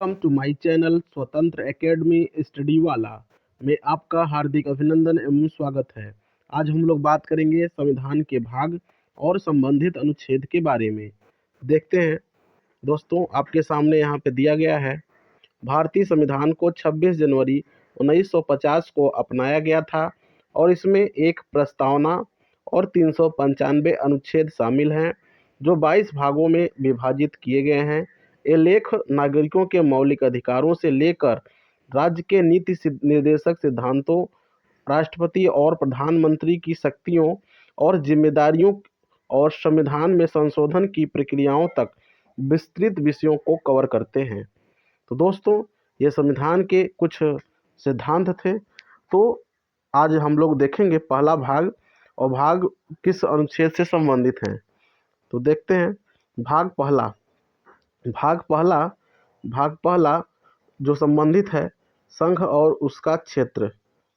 Welcome to my channel स्वतंत्र academy study वाला में आपका हार्दिक अभिनंदन एवं स्वागत है। आज हम लोग बात करेंगे संविधान के भाग और संबंधित अनुच्छेद के बारे में। देखते हैं दोस्तों, आपके सामने यहाँ पे दिया गया है। भारतीय संविधान को 26 जनवरी 1950 को अपनाया गया था और इसमें एक प्रस्तावना और 395 अनुच्छेद शामिल हैं जो 22 भागों में विभाजित किए गए हैं। ये लेख नागरिकों के मौलिक अधिकारों से लेकर राज्य के नीति निर्देशक सिद्धांतों, राष्ट्रपति और प्रधानमंत्री की शक्तियों और जिम्मेदारियों और संविधान में संशोधन की प्रक्रियाओं तक विस्तृत विषयों को कवर करते हैं। तो दोस्तों, ये संविधान के कुछ सिद्धांत थे। तो आज हम लोग देखेंगे पहला भाग, और भाग किस अनुच्छेद से संबंधित है। तो देखते हैं भाग पहला। भाग पहला जो संबंधित है संघ और उसका क्षेत्र,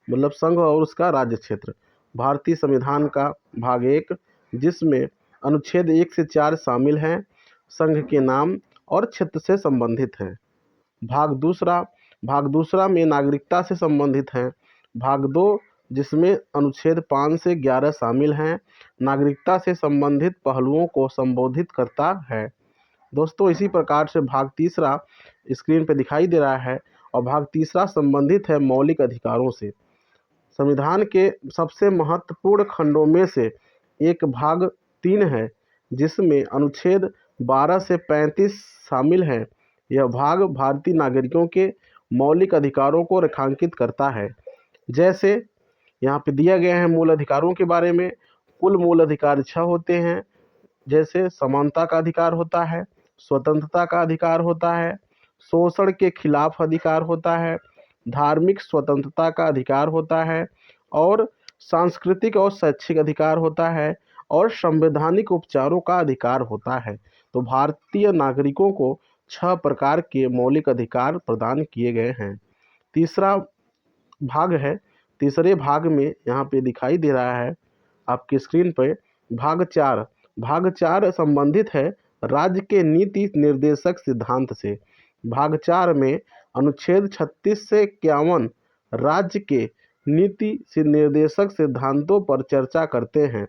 मतलब संघ और उसका राज्य क्षेत्र। भारतीय संविधान का भाग 1, जिसमें अनुच्छेद 1 से 4 शामिल हैं, संघ के नाम और क्षेत्र से संबंधित हैं। भाग दूसरा में नागरिकता से संबंधित है। भाग 2, जिसमें अनुच्छेद 5 से 11 शामिल हैं, नागरिकता से संबंधित पहलुओं को संबोधित करता है। दोस्तों, इसी प्रकार से भाग तीसरा स्क्रीन पर दिखाई दे रहा है, और भाग तीसरा संबंधित है मौलिक अधिकारों से। संविधान के सबसे महत्वपूर्ण खंडों में से एक भाग 3 है, जिसमें अनुच्छेद 12 से 35 शामिल हैं। यह भाग भारतीय नागरिकों के मौलिक अधिकारों को रेखांकित करता है। जैसे यहाँ पे दिया गया है मूल अधिकारों के बारे में। कुल मूल अधिकार 6 होते हैं, जैसे समानता का अधिकार होता है, स्वतंत्रता का अधिकार होता है, शोषण के खिलाफ अधिकार होता है, धार्मिक स्वतंत्रता का अधिकार होता है, और सांस्कृतिक और शैक्षिक अधिकार होता है, और संवैधानिक उपचारों का अधिकार होता है। तो भारतीय नागरिकों को 6 प्रकार के मौलिक अधिकार प्रदान किए गए हैं। तीसरा भाग है, तीसरे भाग में यहाँ पे दिखाई दे रहा है आपकी स्क्रीन पर भाग 4 संबंधित है राज्य के नीति निर्देशक सिद्धांत से। भाग 4 में अनुच्छेद 36 से 51 राज्य के नीति निर्देशक सिद्धांतों पर चर्चा करते हैं,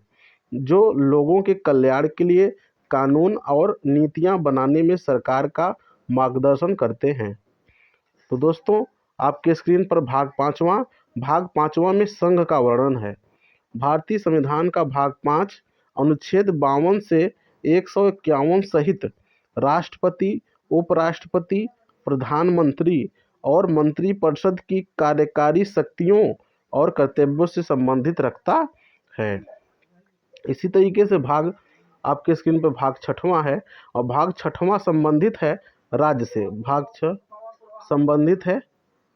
जो लोगों के कल्याण के लिए कानून और नीतियां बनाने में सरकार का मार्गदर्शन करते हैं। तो दोस्तों, आपके स्क्रीन पर भाग पांचवा में संघ का वर्णन है। भारतीय संविधान का भाग 5 अनुच्छेद 52 से 151 सहित राष्ट्रपति, उपराष्ट्रपति, प्रधानमंत्री और मंत्रिपरिषद की कार्यकारी शक्तियों और कर्तव्यों से संबंधित रखता है। इसी तरीके से भाग आपके स्क्रीन पर भाग 6वां है, और भाग 6वां संबंधित है राज्य से। भाग 6 संबंधित है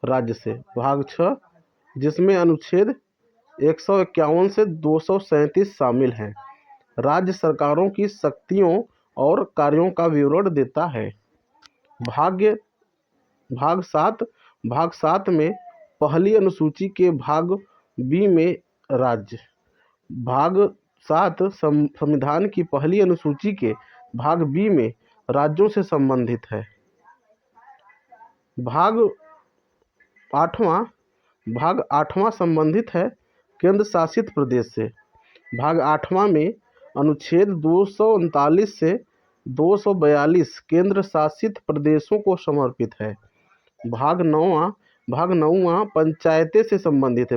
राज्य से। भाग 6, जिसमें अनुच्छेद 151 से 237 शामिल हैं, राज्य सरकारों की शक्तियों और कार्यों का विवरण देता है। भाग 7 में पहली अनुसूची के भाग बी में राज्य। भाग 7 संविधान की पहली अनुसूची के भाग बी में राज्यों से संबंधित है। भाग 8वां संबंधित है केंद्र शासित प्रदेश से। भाग 8वां में अनुच्छेद 239 से 242 केंद्र शासित प्रदेशों को समर्पित है। भाग 9वां पंचायत से संबंधित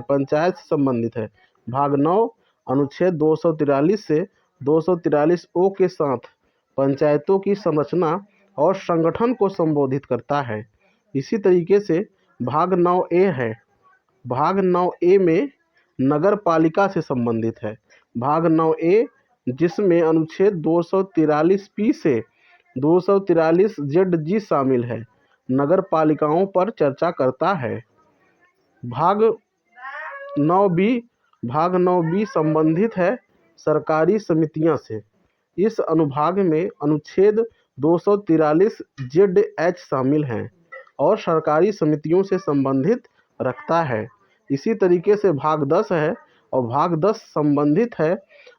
है। भाग 9 अनुच्छेद 243 से 243 ओ के साथ पंचायतों की संरचना और संगठन को संबोधित करता है। इसी तरीके से भाग 9A है। भाग 9A में नगर पालिका से संबंधित है। भाग 9A, जिसमें अनुच्छेद 243P से 243ZG शामिल है, नगर पालिकाओं पर चर्चा करता है। भाग 9B संबंधित है सरकारी समितियां से। इस अनुभाग में अनुच्छेद 243ZH शामिल हैं और सरकारी समितियों से संबंधित रखता है। इसी तरीके से भाग 10 है, और भाग 10 संबंधित है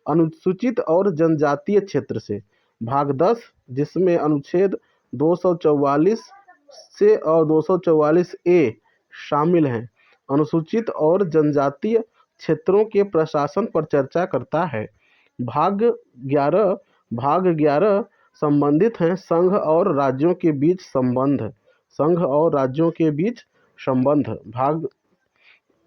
अनुसूचित और जनजातीय क्षेत्र से। भाग 10, जिसमें अनुच्छेद 244 से और 244 ए शामिल हैं। अनुसूचित और जनजातीय क्षेत्रों के प्रशासन पर चर्चा करता है। भाग 11 संबंधित हैं संघ और राज्यों के बीच संबंध। संघ और राज्यों के बीच संबंध भाग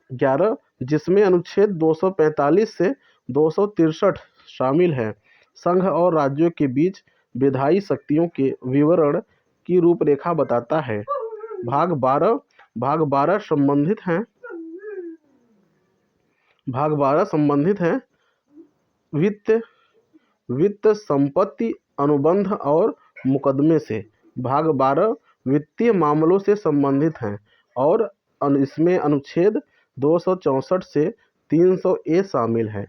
11, जिसमें अनुच्छेद 245 से 263 शामिल है। संघ और राज्यों के बीच विधायी शक्तियों के विवरण की रूपरेखा बताता है। भाग 12 संबंधित हैं वित्त संपत्ति अनुबंध और मुकदमे से। भाग 12 वित्तीय मामलों से संबंधित हैं और इसमें अनुच्छेद 264 से 300 ए शामिल है।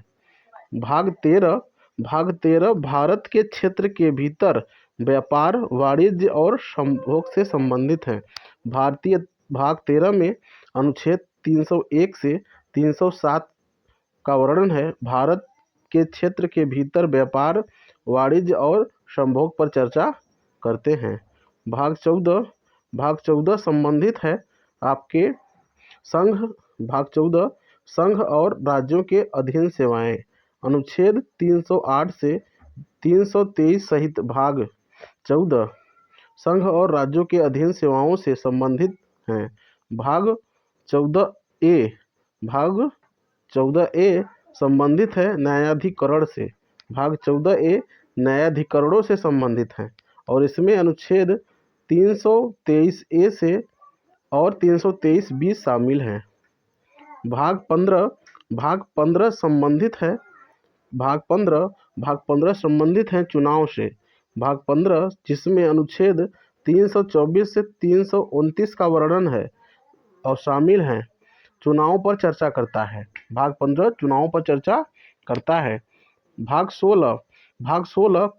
भाग 13 भारत के क्षेत्र के भीतर व्यापार, वाणिज्य और संभोग से संबंधित है। भाग 13 में अनुच्छेद 301 से 307 का वर्णन है। भारत के क्षेत्र के भीतर व्यापार, वाणिज्य और संभोग पर चर्चा करते हैं। भाग 14 संबंधित है आपके भाग 14 संघ और राज्यों के अधीन सेवाएं। अनुच्छेद 308 से 323 सहित भाग 14 संघ और राज्यों के अधीन सेवाओं से संबंधित हैं। भाग 14 ए संबंधित है न्यायाधिकरण से। भाग 14 ए न्यायाधिकरणों से संबंधित है और इसमें अनुच्छेद 323 ए से और 323 बी शामिल हैं। भाग 15 संबंधित है भाग 15 संबंधित है चुनाव से। भाग 15 जिसमें अनुच्छेद 324 से 329 का वर्णन है और शामिल हैं, चुनाव पर चर्चा करता है। भाग 15 चुनाव पर चर्चा करता है। भाग 16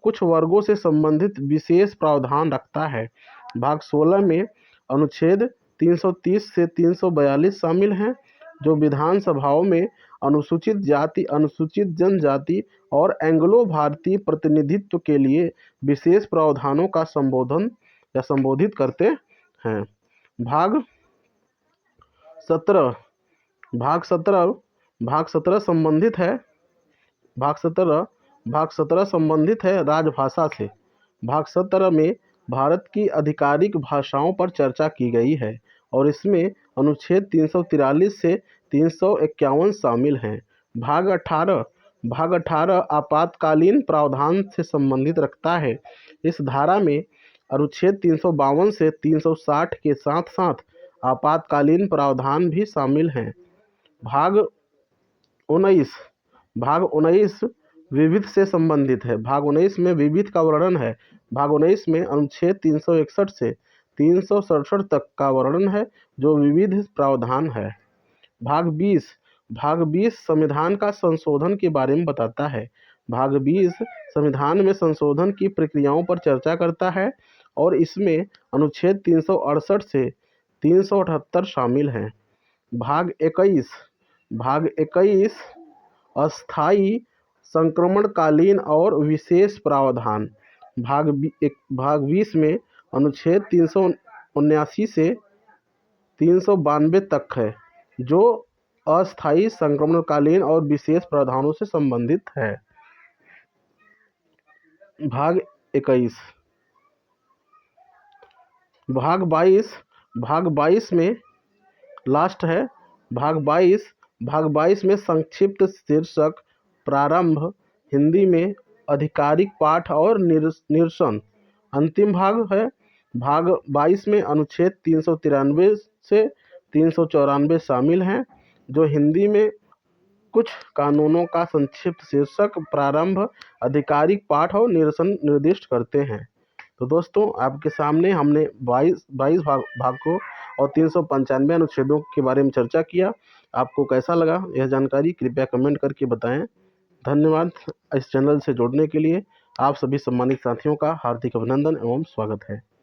कुछ वर्गों से संबंधित विशेष प्रावधान रखता है। भाग 16 में अनुच्छेद 330 से 342 शामिल हैं, जो विधानसभाओं में अनुसूचित जाति, अनुसूचित जनजाति और एंग्लो भारतीय प्रतिनिधित्व के लिए विशेष प्रावधानों का संबोधित करते हैं। भाग 17 संबंधित है राजभाषा से। भाग 17 में भारत की आधिकारिक भाषाओं पर चर्चा की गई है और इसमें अनुच्छेद 343 से 351 शामिल हैं। भाग 18 आपातकालीन प्रावधान से संबंधित रखता है। इस धारा में अनुच्छेद 352 से 360 के साथ साथ आपातकालीन प्रावधान भी शामिल हैं। भाग 19 विविध से संबंधित है। भाग 19 में विविध का वर्णन है। भाग 19 में अनुच्छेद 361 से 367 तक का वर्णन है, जो विविध प्रावधान है। भाग 20 संविधान का संशोधन के बारे में बताता है। भाग 20 संविधान में संशोधन की प्रक्रियाओं पर चर्चा करता है और इसमें अनुच्छेद 368 से 378 शामिल हैं। भाग 21 अस्थायी, संक्रमणकालीन और विशेष प्रावधान। भाग 20 में अनुच्छेद 379 से 392 तक है, जो अस्थायी, संक्रमणकालीन और विशेष प्रावधानों से संबंधित है। भाग 22 में लास्ट है। भाग 22 में संक्षिप्त शीर्षक, प्रारंभ, हिंदी में आधिकारिक पाठ और निरसन। अंतिम भाग है। भाग 22 में अनुच्छेद 393 से 394 शामिल हैं, जो हिंदी में कुछ कानूनों का संक्षिप्त शीर्षक, प्रारंभ, आधिकारिक पाठ और निरसन निर्दिष्ट करते हैं। तो दोस्तों, आपके सामने हमने 22 भाग को और 395 अनुच्छेदों के बारे में चर्चा किया। आपको कैसा लगा यह जानकारी कृपया कमेंट करके बताएं। धन्यवाद। इस चैनल से जुड़ने के लिए आप सभी सम्मानित साथियों का हार्दिक अभिनंदन एवं स्वागत है।